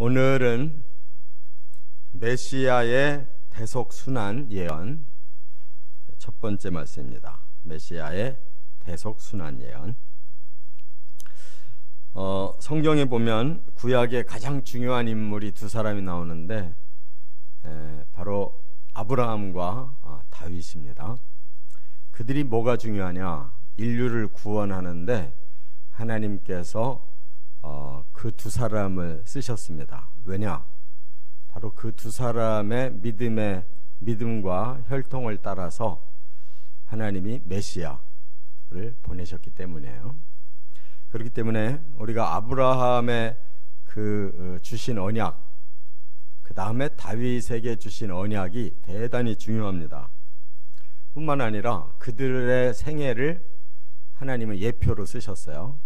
오늘은 메시아의 대속순환 예언 첫 번째 말씀입니다. 메시아의 대속순환 예언. 성경에 보면 구약의 가장 중요한 인물이 두 사람이 나오는데 바로 아브라함과 다윗입니다. 그들이 뭐가 중요하냐? 인류를 구원하는데 하나님께서 그 두 사람을 쓰셨습니다. 왜냐? 바로 그 두 사람의 믿음과 혈통을 따라서 하나님이 메시아를 보내셨기 때문이에요. 그렇기 때문에 우리가 아브라함의 주신 언약, 그 다음에 다윗에게 주신 언약이 대단히 중요합니다. 뿐만 아니라 그들의 생애를 하나님은 예표로 쓰셨어요.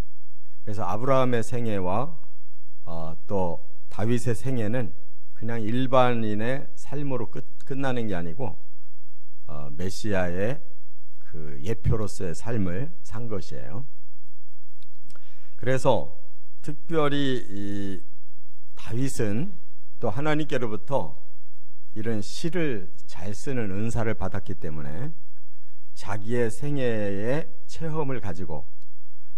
그래서 아브라함의 생애와 또 다윗의 생애는 그냥 일반인의 삶으로 끝나는 게 아니고 메시아의 그 예표로서의 삶을 산 것이에요. 그래서 특별히 이 다윗은 또 하나님께로부터 이런 시를 잘 쓰는 은사를 받았기 때문에 자기의 생애의 체험을 가지고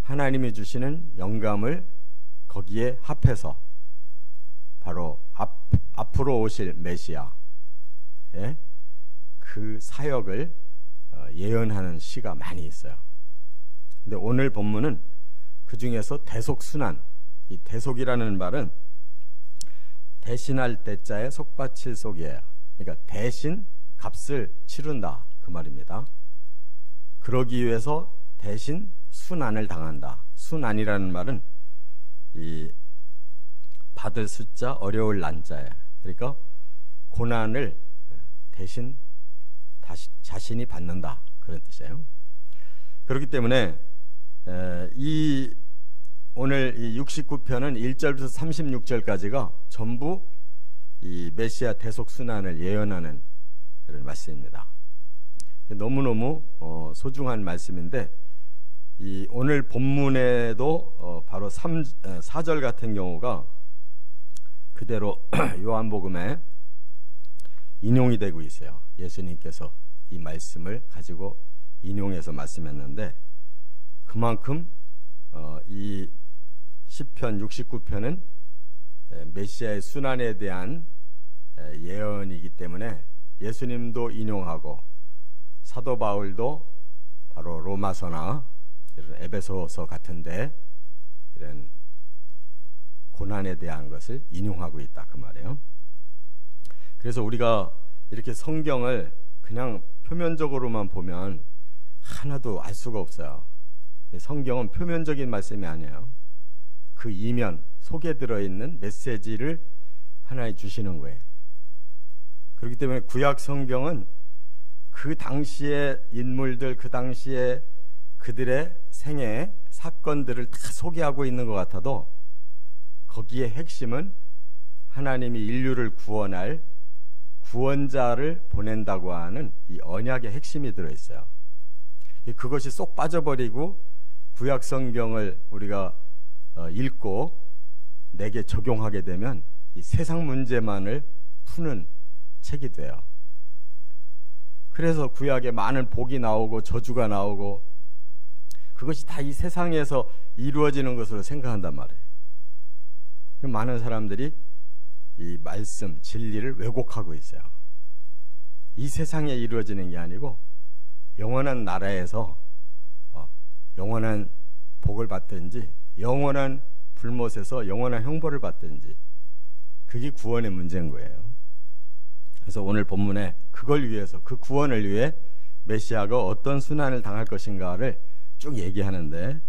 하나님이 주시는 영감을 거기에 합해서 바로 앞으로 오실 메시아의 그 사역을 예언하는 시가 많이 있어요. 근데 오늘 본문은 그 중에서 대속순환, 이 대속이라는 말은 대신할 때자에 속받칠 속이에요. 그러니까 대신 값을 치른다 그 말입니다. 그러기 위해서 대신 순환을 당한다. 순환이라는 말은 이 받을 숫자 어려울 난자예요. 그러니까 고난을 대신 자신이 받는다 그런 뜻이에요. 그렇기 때문에 오늘 이 69편은 1절부터 36절까지가 전부 이 메시아 대속순환을 예언하는 그런 말씀입니다. 너무너무 소중한 말씀인데 이 오늘 본문에도 바로 4절 같은 경우가 그대로 요한복음에 인용이 되고 있어요. 예수님께서 이 말씀을 가지고 인용해서 말씀했는데 그만큼 이 시편 69편은 메시아의 순환에 대한 예언이기 때문에 예수님도 인용하고 사도 바울도 바로 로마서나 이런 에베소서 같은데 이런 고난에 대한 것을 인용하고 있다 그 말이에요. 그래서 우리가 이렇게 성경을 그냥 표면적으로만 보면 하나도 알 수가 없어요. 성경은 표면적인 말씀이 아니에요. 그 이면 속에 들어있는 메시지를 하나님 주시는 거예요. 그렇기 때문에 구약 성경은 그 당시의 인물들, 그 당시에 그들의 생애 사건들을 다 소개하고 있는 것 같아도 거기에 핵심은 하나님이 인류를 구원할 구원자를 보낸다고 하는 이 언약의 핵심이 들어있어요. 그것이 쏙 빠져버리고 구약 성경을 우리가 읽고 내게 적용하게 되면 이 세상 문제만을 푸는 책이 돼요. 그래서 구약에 많은 복이 나오고 저주가 나오고 그것이 다 이 세상에서 이루어지는 것으로 생각한단 말이에요. 많은 사람들이 이 말씀, 진리를 왜곡하고 있어요. 이 세상에 이루어지는 게 아니고 영원한 나라에서 영원한 복을 받든지 영원한 불못에서 영원한 형벌을 받든지 그게 구원의 문제인 거예요. 그래서 오늘 본문에 그걸 위해서 그 구원을 위해 메시아가 어떤 순환을 당할 것인가를 쭉 얘기하는데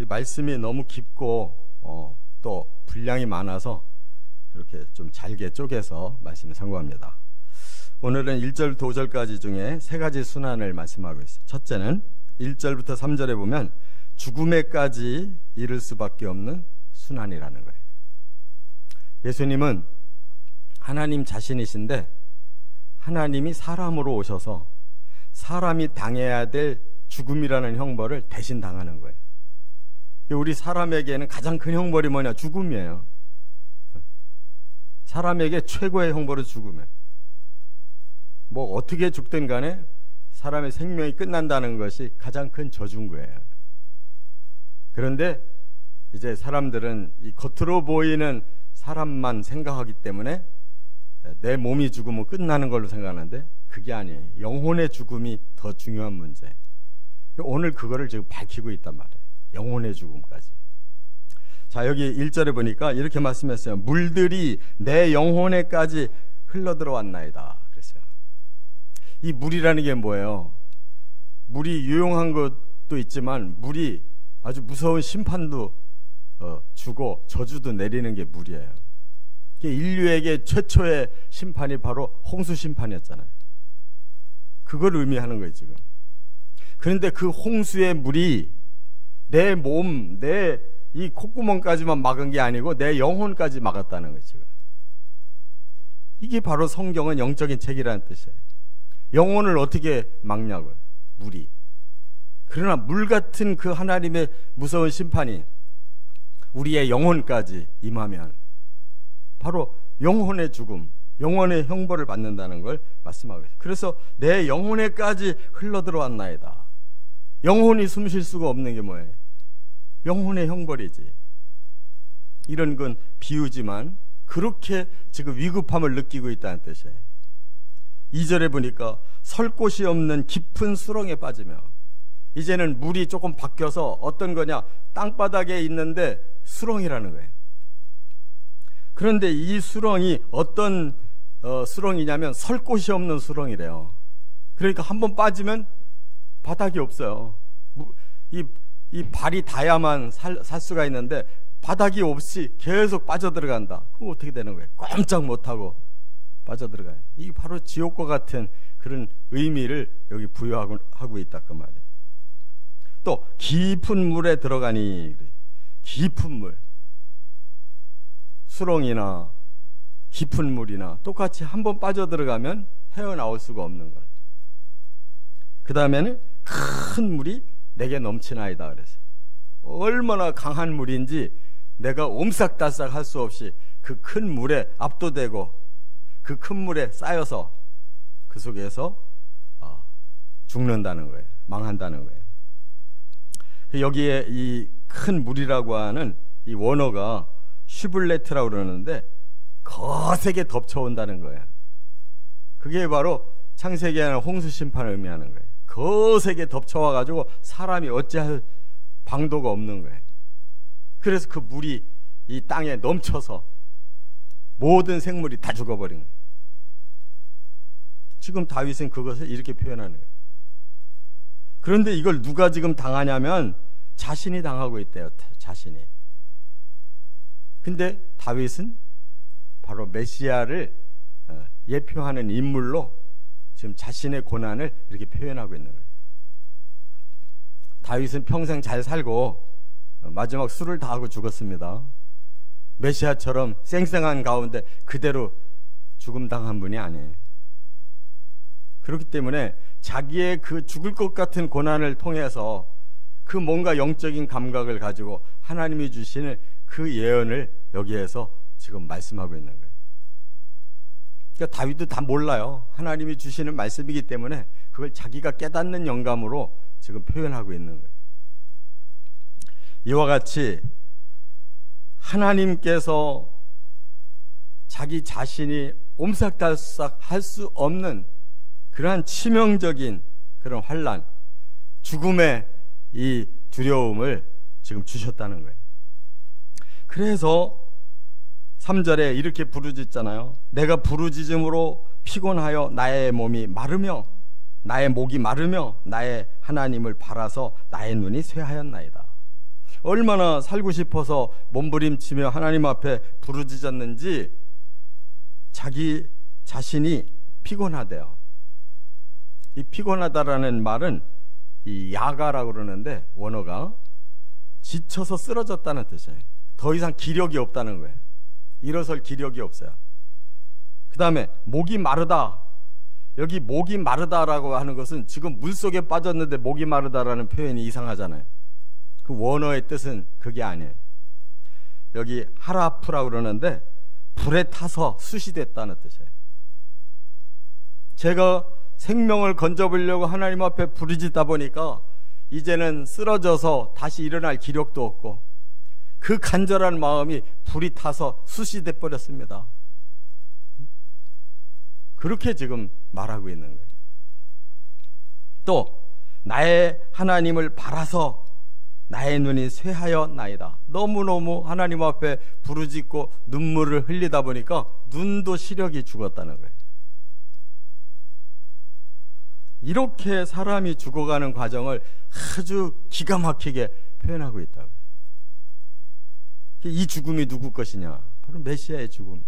이 말씀이 너무 깊고 또 분량이 많아서 이렇게 좀 잘게 쪼개서 말씀을 상고합니다. 오늘은 1절부터 5절까지 중에 세 가지 순환을 말씀하고 있어요. 첫째는 1절부터 3절에 보면 죽음에까지 이를 수밖에 없는 순환이라는 거예요. 예수님은 하나님 자신이신데 하나님이 사람으로 오셔서 사람이 당해야 될 죽음이라는 형벌을 대신 당하는 거예요. 우리 사람에게는 가장 큰 형벌이 뭐냐? 죽음이에요. 사람에게 최고의 형벌은 죽음이에요. 뭐 어떻게 죽든 간에 사람의 생명이 끝난다는 것이 가장 큰 저주인 거예요. 그런데 이제 사람들은 이 겉으로 보이는 사람만 생각하기 때문에 내 몸이 죽으면 끝나는 걸로 생각하는데 그게 아니에요. 영혼의 죽음이 더 중요한 문제예요. 오늘 그거를 지금 밝히고 있단 말이에요. 영혼의 죽음까지. 자, 여기 1절에 보니까 이렇게 말씀했어요. 물들이 내 영혼에까지 흘러들어왔나이다 그랬어요. 이 물이라는 게 뭐예요? 물이 유용한 것도 있지만 물이 아주 무서운 심판도 주고 저주도 내리는 게 물이에요. 인류에게 최초의 심판이 바로 홍수 심판이었잖아요. 그걸 의미하는 거예요 지금. 그런데 그 홍수의 물이 내 몸, 내 이 콧구멍까지만 막은 게 아니고 내 영혼까지 막았다는 거예요 지금. 이게 바로 성경은 영적인 책이라는 뜻이에요. 영혼을 어떻게 막냐고요, 물이. 그러나 물 같은 그 하나님의 무서운 심판이 우리의 영혼까지 임하면 바로 영혼의 죽음, 영혼의 형벌을 받는다는 걸 말씀하고 있어요. 그래서 내 영혼에까지 흘러들어왔나이다. 영혼이 숨 쉴 수가 없는 게 뭐예요? 영혼의 형벌이지. 이런 건 비유지만 그렇게 지금 위급함을 느끼고 있다는 뜻이에요. 2절에 보니까 설 곳이 없는 깊은 수렁에 빠지며, 이제는 물이 조금 바뀌어서 어떤 거냐, 땅바닥에 있는데 수렁이라는 거예요. 그런데 이 수렁이 어떤 수렁이냐면 설 곳이 없는 수렁이래요. 그러니까 한번 빠지면 바닥이 없어요. 이 발이 닿아야만 살 수가 있는데 바닥이 없이 계속 빠져들어간다. 그럼 어떻게 되는 거예요? 꼼짝 못하고 빠져들어가요. 이게 바로 지옥과 같은 그런 의미를 여기 부여하고 있다 그 말이에요. 또 깊은 물에 들어가니, 깊은 물, 수렁이나 깊은 물이나 똑같이 한번 빠져들어가면 헤어나올 수가 없는 거예요. 그 다음에는 큰 물이 내게 넘치나이다 그랬어요. 얼마나 강한 물인지 내가 옴싹달싹 할 수 없이 그 큰 물에 압도되고 그 큰 물에 쌓여서 그 속에서 죽는다는 거예요. 망한다는 거예요. 여기에 이 큰 물이라고 하는 이 원어가 슈블레트라고 그러는데 거세게 덮쳐온다는 거예요. 그게 바로 창세기에 하는 홍수 심판을 의미하는 거예요. 거세게 덮쳐와가지고 사람이 어찌할 방도가 없는 거예요. 그래서 그 물이 이 땅에 넘쳐서 모든 생물이 다 죽어버린 거예요. 지금 다윗은 그것을 이렇게 표현하는 거예요. 그런데 이걸 누가 지금 당하냐면 자신이 당하고 있대요. 자신이. 근데 다윗은 바로 메시아를 예표하는 인물로 지금 자신의 고난을 이렇게 표현하고 있는 거예요. 다윗은 평생 잘 살고 마지막 술을 다 하고 죽었습니다. 메시아처럼 쌩쌩한 가운데 그대로 죽음당한 분이 아니에요. 그렇기 때문에 자기의 그 죽을 것 같은 고난을 통해서 그 뭔가 영적인 감각을 가지고 하나님이 주시는 그 예언을 여기에서 지금 말씀하고 있는 거예요. 그러니까 다윗도 다 몰라요. 하나님이 주시는 말씀이기 때문에 그걸 자기가 깨닫는 영감으로 지금 표현하고 있는 거예요. 이와 같이 하나님께서 자기 자신이 옴싹달싹 할 수 없는 그러한 치명적인 그런 환난, 죽음의 이 두려움을 지금 주셨다는 거예요. 그래서 3절에 이렇게 부르짖잖아요. 내가 부르짖음으로 피곤하여 나의 몸이 마르며 나의 목이 마르며 나의 하나님을 바라서 나의 눈이 쇠하였나이다. 얼마나 살고 싶어서 몸부림치며 하나님 앞에 부르짖었는지 자기 자신이 피곤하대요. 이 피곤하다라는 말은 이 야가라고 그러는데 원어가 지쳐서 쓰러졌다는 뜻이에요. 더 이상 기력이 없다는 거예요. 일어설 기력이 없어요. 그 다음에 목이 마르다. 여기 목이 마르다라고 하는 것은 지금 물속에 빠졌는데 목이 마르다라는 표현이 이상하잖아요. 그 원어의 뜻은 그게 아니에요. 여기 하라프라고 그러는데 불에 타서 숯이 됐다는 뜻이에요. 제가 생명을 건져보려고 하나님 앞에 부르짖다 보니까 이제는 쓰러져서 다시 일어날 기력도 없고 그 간절한 마음이 불이 타서 숯이 돼버렸습니다. 그렇게 지금 말하고 있는 거예요. 또 나의 하나님을 바라서 나의 눈이 쇠하였나이다. 너무너무 하나님 앞에 부르짖고 눈물을 흘리다 보니까 눈도 시력이 죽었다는 거예요. 이렇게 사람이 죽어가는 과정을 아주 기가 막히게 표현하고 있다고요. 이 죽음이 누구 것이냐? 바로 메시아의 죽음.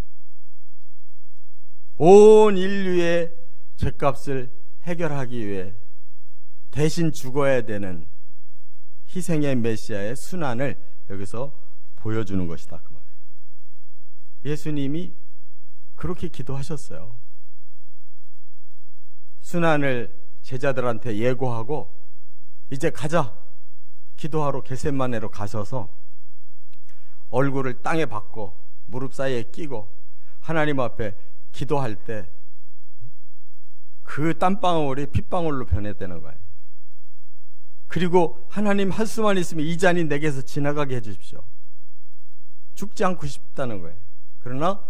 온 인류의 죄값을 해결하기 위해 대신 죽어야 되는 희생의 메시아의 순환을 여기서 보여주는 것이다, 그 말이에요. 예수님이 그렇게 기도하셨어요. 순환을 제자들한테 예고하고 이제 가자 기도하러 겟세마네로 가셔서 얼굴을 땅에 박고 무릎 사이에 끼고 하나님 앞에 기도할 때 그 땀방울이 핏방울로 변했다는 거예요. 그리고 하나님 할 수만 있으면 이 잔이 내게서 지나가게 해주십시오. 죽지 않고 싶다는 거예요. 그러나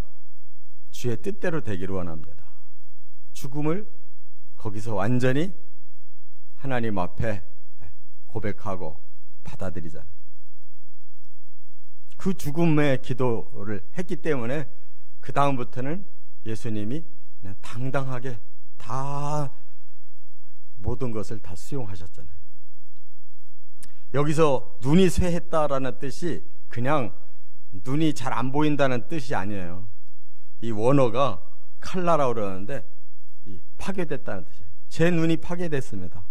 주의 뜻대로 되기를 원합니다. 죽음을 거기서 완전히 하나님 앞에 고백하고 받아들이잖아요. 그 죽음의 기도를 했기 때문에 그 다음부터는 예수님이 그냥 당당하게 다 모든 것을 다 수용하셨잖아요. 여기서 눈이 쇠했다라는 뜻이 그냥 눈이 잘 안 보인다는 뜻이 아니에요. 이 원어가 칼라라고 그러는데 파괴됐다는 뜻이에요. 제 눈이 파괴됐습니다.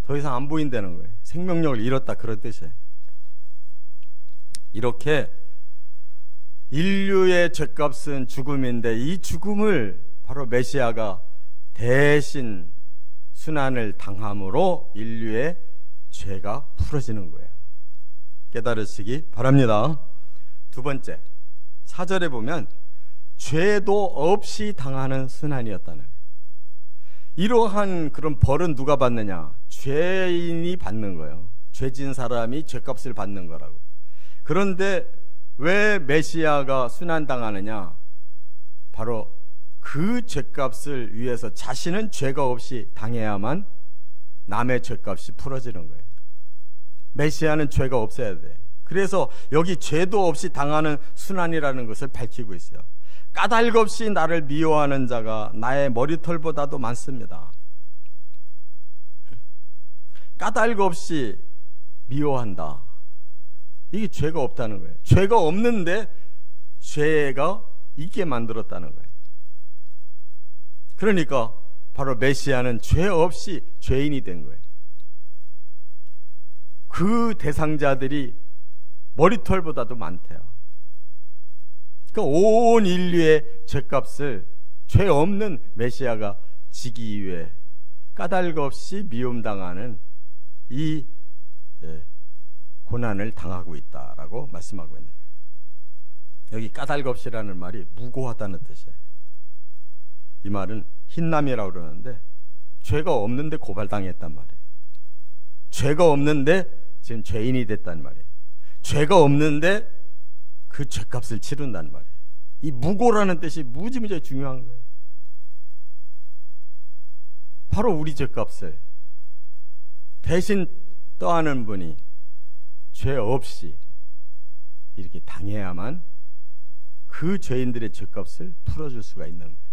더 이상 안 보인다는 거예요. 생명력을 잃었다, 그런 뜻이에요. 이렇게 인류의 죄값은 죽음인데 이 죽음을 바로 메시아가 대신 순환을 당함으로 인류의 죄가 풀어지는 거예요. 깨달으시기 바랍니다. 두 번째, 4절에 보면 죄도 없이 당하는 순환이었다는 거예요. 이러한 그런 벌은 누가 받느냐? 죄인이 받는 거예요. 죄진 사람이 죄값을 받는 거라고. 그런데 왜 메시아가 순환당하느냐? 바로 그 죄값을 위해서 자신은 죄가 없이 당해야만 남의 죄값이 풀어지는 거예요. 메시아는 죄가 없어야 돼. 그래서 여기 죄도 없이 당하는 순환이라는 것을 밝히고 있어요. 까닭없이 나를 미워하는 자가 나의 머리털보다도 많습니다. 까닭없이 미워한다. 이게 죄가 없다는 거예요. 죄가 없는데 죄가 있게 만들었다는 거예요. 그러니까 바로 메시아는 죄 없이 죄인이 된 거예요. 그 대상자들이 머리털보다도 많대요. 그러니까 온 인류의 죄값을 죄 없는 메시아가 지기 위해 까닭없이 미움당하는 이 고난을 당하고 있다라고 말씀하고 있는 거예요. 여기 까닭없이라는 말이 무고하다는 뜻이에요. 이 말은 흰남이라고 그러는데 죄가 없는데 고발당했단 말이에요. 죄가 없는데 지금 죄인이 됐단 말이에요. 죄가 없는데 그 죄값을 치른단 말이에요. 이 무고라는 뜻이 무지무지 중요한 거예요. 바로 우리 죄값을 대신 떠안은 분이 죄 없이 이렇게 당해야만 그 죄인들의 죄값을 풀어줄 수가 있는 거예요.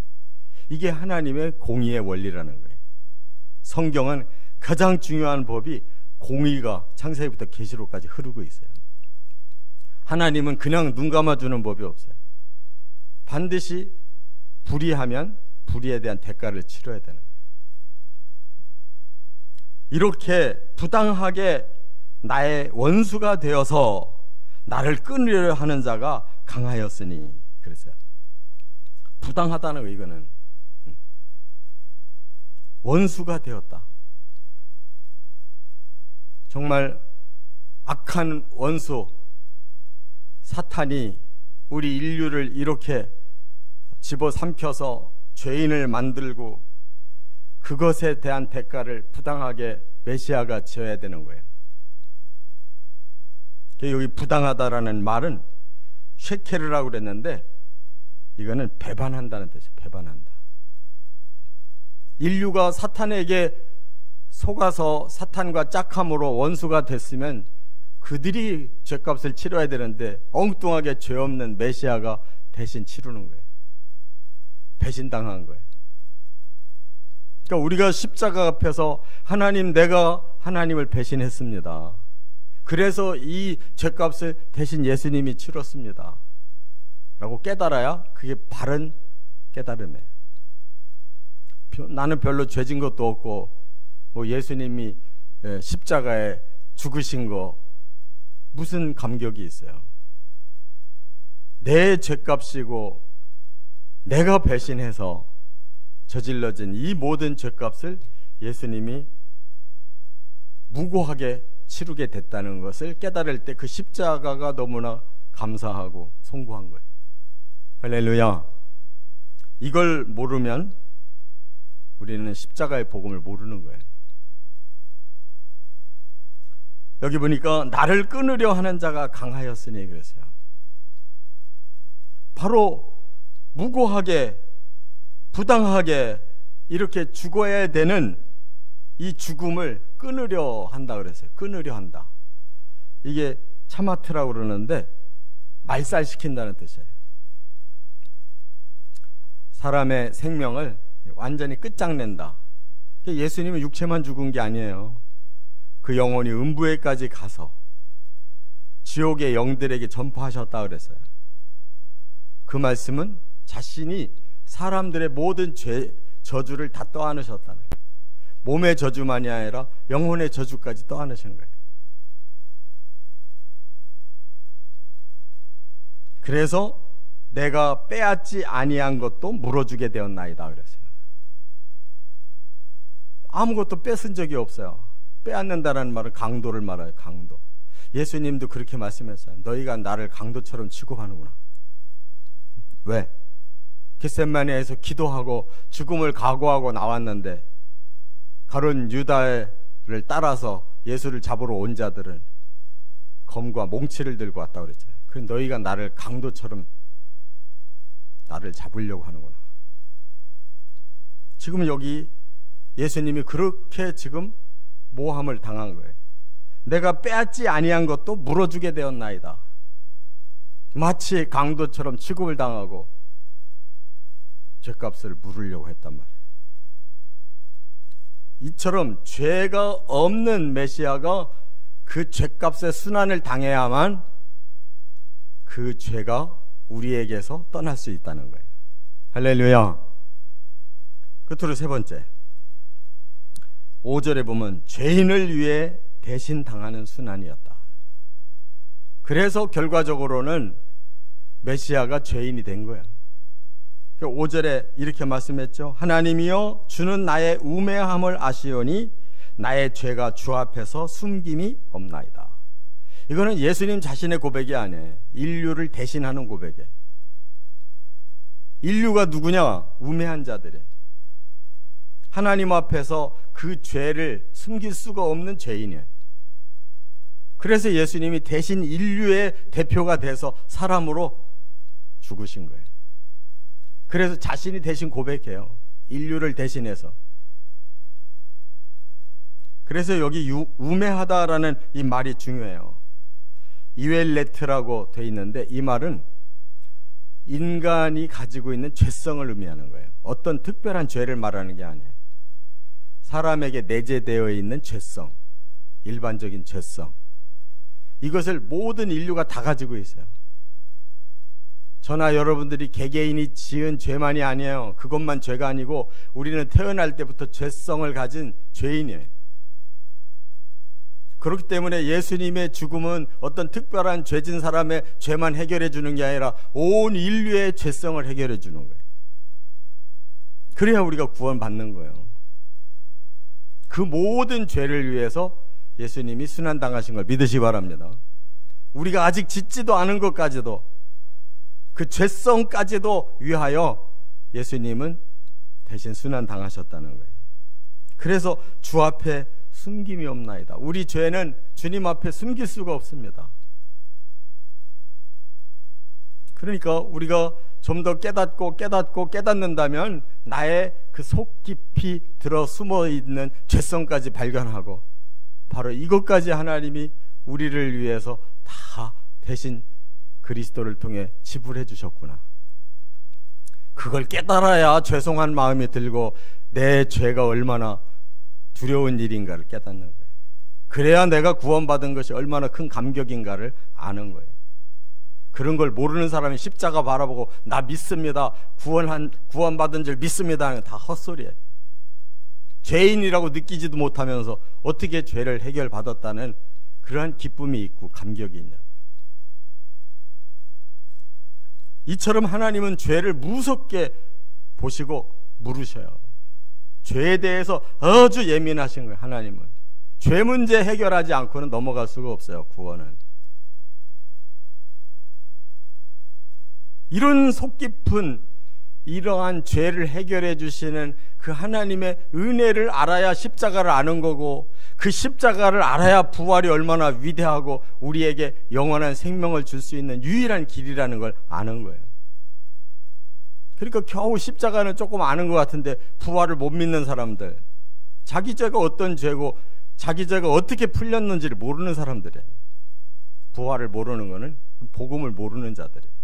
이게 하나님의 공의의 원리라는 거예요. 성경은 가장 중요한 법이 공의가 창세기부터 계시록까지 흐르고 있어요. 하나님은 그냥 눈 감아주는 법이 없어요. 반드시 불의하면 불의에 대한 대가를 치러야 되는 거예요. 이렇게 부당하게 나의 원수가 되어서 나를 끊으려 하는 자가 강하였으니, 그랬어요. 부당하다는 거, 이거는 원수가 되었다. 정말 악한 원수, 사탄이 우리 인류를 이렇게 집어삼켜서 죄인을 만들고 그것에 대한 대가를 부당하게 메시아가 지어야 되는 거예요. 여기 부당하다라는 말은 쉐케르라고 그랬는데 이거는 배반한다는 뜻이에요. 배반한다. 인류가 사탄에게 속아서 사탄과 짝함으로 원수가 됐으면 그들이 죄값을 치러야 되는데 엉뚱하게 죄 없는 메시아가 대신 치르는 거예요. 배신당한 거예요. 그러니까 우리가 십자가 앞에서 하나님, 내가 하나님을 배신했습니다. 그래서 이 죄값을 대신 예수님이 치렀습니다 라고 깨달아야 그게 바른 깨달음이에요. 나는 별로 죄진 것도 없고 뭐 예수님이 십자가에 죽으신 거 무슨 감격이 있어요. 내 죄값이고 내가 배신해서 저질러진 이 모든 죄값을 예수님이 무고하게 치르게 됐다는 것을 깨달을 때 그 십자가가 너무나 감사하고 송구한 거예요. 할렐루야. 이걸 모르면 우리는 십자가의 복음을 모르는 거예요. 여기 보니까 나를 끊으려 하는 자가 강하였으니 그랬어요. 바로 무고하게 부당하게 이렇게 죽어야 되는 이 죽음을 끊으려 한다 그랬어요. 끊으려 한다. 이게 차마트라고 그러는데 말살시킨다는 뜻이에요. 사람의 생명을 완전히 끝장낸다. 예수님은 육체만 죽은 게 아니에요. 그 영혼이 음부에까지 가서 지옥의 영들에게 전파하셨다 그랬어요. 그 말씀은 자신이 사람들의 모든 저주를 다 떠안으셨다는 거예요. 몸의 저주만이 아니라 영혼의 저주까지 떠안으신 거예요. 그래서 내가 빼앗지 아니한 것도 물어주게 되었나이다 그랬어요. 아무것도 뺏은 적이 없어요. 빼앗는다라는 말은 강도를 말해요. 강도. 예수님도 그렇게 말씀했어요. 너희가 나를 강도처럼 취급하는구나. 왜? 겟세마네에서 기도하고 죽음을 각오하고 나왔는데 가룟 유다를 따라서 예수를 잡으러 온 자들은 검과 몽치를 들고 왔다고 그랬잖아요. 그럼 너희가 나를 강도처럼 나를 잡으려고 하는구나. 지금 여기 예수님이 그렇게 지금 모함을 당한 거예요. 내가 빼앗지 아니한 것도 물어주게 되었나이다. 마치 강도처럼 취급을 당하고 죄값을 물으려고 했단 말이에요. 이처럼 죄가 없는 메시아가 그 죄값의 순환을 당해야만 그 죄가 우리에게서 떠날 수 있다는 거예요. 할렐루야. 끝으로 세 번째, 5절에 보면 죄인을 위해 대신 당하는 순환이었다. 그래서 결과적으로는 메시아가 죄인이 된 거예요. 5절에 이렇게 말씀했죠. 하나님이여 주는 나의 우매함을 아시오니 나의 죄가 주 앞에서 숨김이 없나이다. 이거는 예수님 자신의 고백이 아니에요. 인류를 대신하는 고백이에요. 인류가 누구냐? 우매한 자들이에요. 하나님 앞에서 그 죄를 숨길 수가 없는 죄인이에요. 그래서 예수님이 대신 인류의 대표가 돼서 사람으로 죽으신 거예요. 그래서 자신이 대신 고백해요. 인류를 대신해서. 그래서 여기 우매하다라는 이 말이 중요해요. 이웰레트라고 돼 있는데 이 말은 인간이 가지고 있는 죄성을 의미하는 거예요. 어떤 특별한 죄를 말하는 게 아니에요. 사람에게 내재되어 있는 죄성, 일반적인 죄성, 이것을 모든 인류가 다 가지고 있어요. 저나 여러분들이 개개인이 지은 죄만이 아니에요. 그것만 죄가 아니고 우리는 태어날 때부터 죄성을 가진 죄인이에요. 그렇기 때문에 예수님의 죽음은 어떤 특별한 죄진 사람의 죄만 해결해 주는 게 아니라 온 인류의 죄성을 해결해 주는 거예요. 그래야 우리가 구원받는 거예요. 그 모든 죄를 위해서 예수님이 순환당하신 걸 믿으시기 바랍니다. 우리가 아직 짓지도 않은 것까지도, 그 죄성까지도 위하여 예수님은 대신 순환당하셨다는 거예요. 그래서 주 앞에 숨김이 없나이다. 우리 죄는 주님 앞에 숨길 수가 없습니다. 그러니까 우리가 좀 더 깨닫는다면 나의 그 속 깊이 들어 숨어 있는 죄성까지 발견하고, 바로 이것까지 하나님이 우리를 위해서 다 대신 그리스도를 통해 지불해 주셨구나. 그걸 깨달아야 죄송한 마음이 들고 내 죄가 얼마나 두려운 일인가를 깨닫는 거예요. 그래야 내가 구원받은 것이 얼마나 큰 감격인가를 아는 거예요. 그런 걸 모르는 사람이 십자가 바라보고 나 믿습니다, 구원받은 줄 믿습니다 하는 다 헛소리예요. 죄인이라고 느끼지도 못하면서 어떻게 죄를 해결받았다는 그러한 기쁨이 있고 감격이 있냐고. 이처럼 하나님은 죄를 무섭게 보시고 물으셔요. 죄에 대해서 아주 예민하신 거예요. 하나님은 죄 문제 해결하지 않고는 넘어갈 수가 없어요. 구원은. 이런 속 깊은 이러한 죄를 해결해 주시는 그 하나님의 은혜를 알아야 십자가를 아는 거고, 그 십자가를 알아야 부활이 얼마나 위대하고 우리에게 영원한 생명을 줄 수 있는 유일한 길이라는 걸 아는 거예요. 그러니까 겨우 십자가는 조금 아는 것 같은데 부활을 못 믿는 사람들, 자기 죄가 어떤 죄고 자기 죄가 어떻게 풀렸는지를 모르는 사람들이에요. 부활을 모르는 거는 복음을 모르는 자들이에요.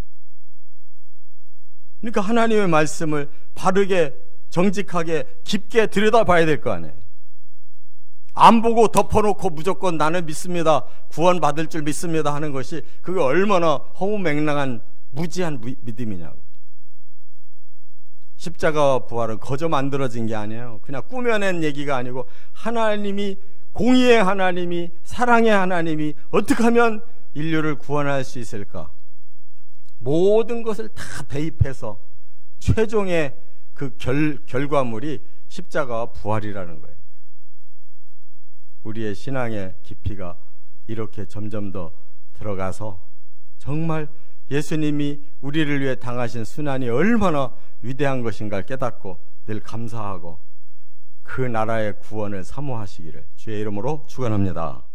그러니까 하나님의 말씀을 바르게, 정직하게, 깊게 들여다봐야 될 거 아니에요. 안 보고 덮어놓고 무조건 나는 믿습니다, 구원받을 줄 믿습니다 하는 것이 그게 얼마나 허무맹랑한 무지한 믿음이냐고. 십자가와 부활은 거저 만들어진 게 아니에요. 그냥 꾸며낸 얘기가 아니고, 하나님이, 공의의 하나님이, 사랑의 하나님이 어떻게 하면 인류를 구원할 수 있을까, 모든 것을 다 대입해서 최종의 그 결과물이 십자가와 부활이라는 거예요. 우리의 신앙의 깊이가 이렇게 점점 더 들어가서 정말 예수님이 우리를 위해 당하신 순환이 얼마나 위대한 것인가 깨닫고 늘 감사하고 그 나라의 구원을 사모하시기를 주의 이름으로 축원합니다.